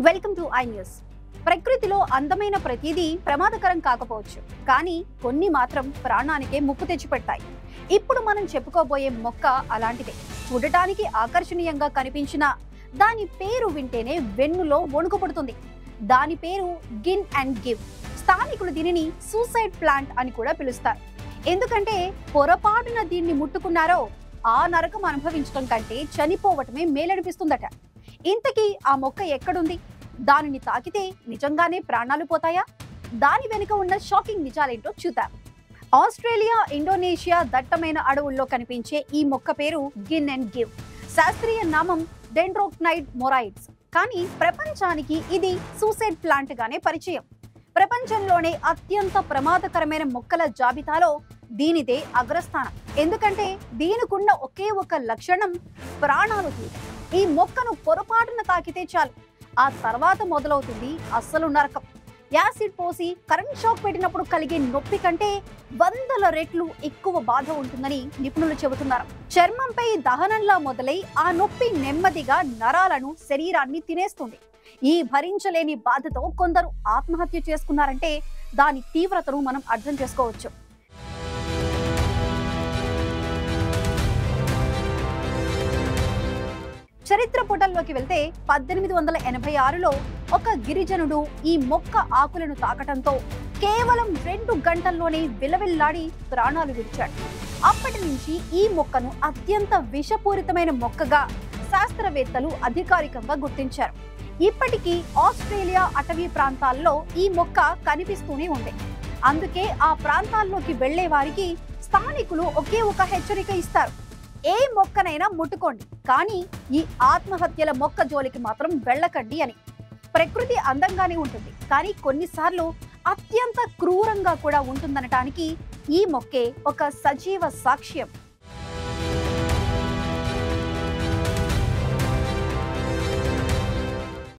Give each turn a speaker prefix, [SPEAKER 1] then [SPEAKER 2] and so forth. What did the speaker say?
[SPEAKER 1] Welcome to I news. ప్రకృతిలో అందమైన ప్రతిదీ ప్రమాదకరం కాకపోవచ్చు, కానీ కొన్ని మాత్రం ప్రాణానికే ముప్పు తెచ్చిపెడతాయి. ఇప్పుడు మనం చెప్పుకోబోయే మొక్క అలాంటిదే. చూడటానికి ఆకర్షణీయంగా కనిపించిన దాని పేరు వింటేనే వెన్నులో వణుకు పుడుతుంది. దాని పేరు గిన్ అండ్ గివ్. స్థానికులు దీనిని సూసైడ్ ప్లాంట్ అని కూడా పిలుస్తారు. ఎందుకంటే పొరపాటున దీన్ని ముట్టుకున్నారో ఆ నరకం అనుభవించడం కంటే చనిపోవటమే మేలనిపిస్తుందట. ఇంతకీ ఆ మొక్క ఎక్కడుంది? దానిని తాకితే నిజంగానే ప్రాణాలు పోతాయా? దాని వెనుక ఉన్న షాకింగ్ నిజాలేంటో చూద్దాం. ఆస్ట్రేలియా, ఇండోనేషియా దట్టమైన అడవుల్లో కనిపించే ఈ మొక్క పేరు గిన్ అండ్ గివ్. శాస్త్రీయ నామం డెండ్రోక్నైడ్ మొరాయిడ్స్. కానీ ప్రపంచానికి ఇది సూసైడ్ ప్లాంట్ గానే పరిచయం. ప్రపంచంలోనే అత్యంత ప్రమాదకరమైన మొక్కల జాబితాలో దీనిదే అగ్రస్థానం. ఎందుకంటే దీనికున్న ఒకే ఒక లక్షణం ప్రాణాలు తీయడం. ఈ మొక్కను పొరపాటున తాకితే చాలు, ఆ తర్వాత మొదలవుతుంది అస్సలు నరకం. యాసిడ్ పోసి కరెంట్ షాక్ పెట్టినప్పుడు కలిగే నొప్పి కంటే 100 రెట్లు ఎక్కువ బాధ ఉంటుందని నిపుణులు చెబుతున్నారు. చర్మంపై దహనంలా మొదలై ఆ నొప్పి నెమ్మదిగా నరాలను, శరీరాన్ని తినేస్తుంది. ఈ భరించలేని బాధతో కొందరు ఆత్మహత్య చేసుకున్నారంటే దాని తీవ్రతను మనం అర్థం చేసుకోవచ్చు. చరిత్ర పుటల్లోకి వెళ్తే 1886లో ఒక గిరిజనుడు ఈ మొక్క ఆకులను తాకటంతో కేవలం 2 గంటల్లోనే విలవిల్లాడి ప్రాణాలు విడిచాడు. అప్పటి నుంచి ఈ మొక్కను అత్యంత విషపూరితమైన మొక్కగా శాస్త్రవేత్తలు అధికారికంగా గుర్తించారు. ఇప్పటికీ ఆస్ట్రేలియా అటవీ ప్రాంతాల్లో ఈ మొక్క కనిపిస్తూనే ఉంది. అందుకే ఆ ప్రాంతాల్లోకి వెళ్లే వారికి స్థానికులు ఒకే ఒక హెచ్చరిక ఇస్తారు: ఏ మొక్కనైనా ముట్టుకోండి, కానీ ఈ ఆత్మహత్యల మొక్క జోలికి మాత్రం వెళ్ళకండి అని. ప్రకృతి అందంగానే ఉంటుంది, కానీ కొన్నిసార్లు అత్యంత క్రూరంగా కూడా ఉంటుందనటానికి ఈ మొక్కే ఒక సజీవ సాక్ష్యం.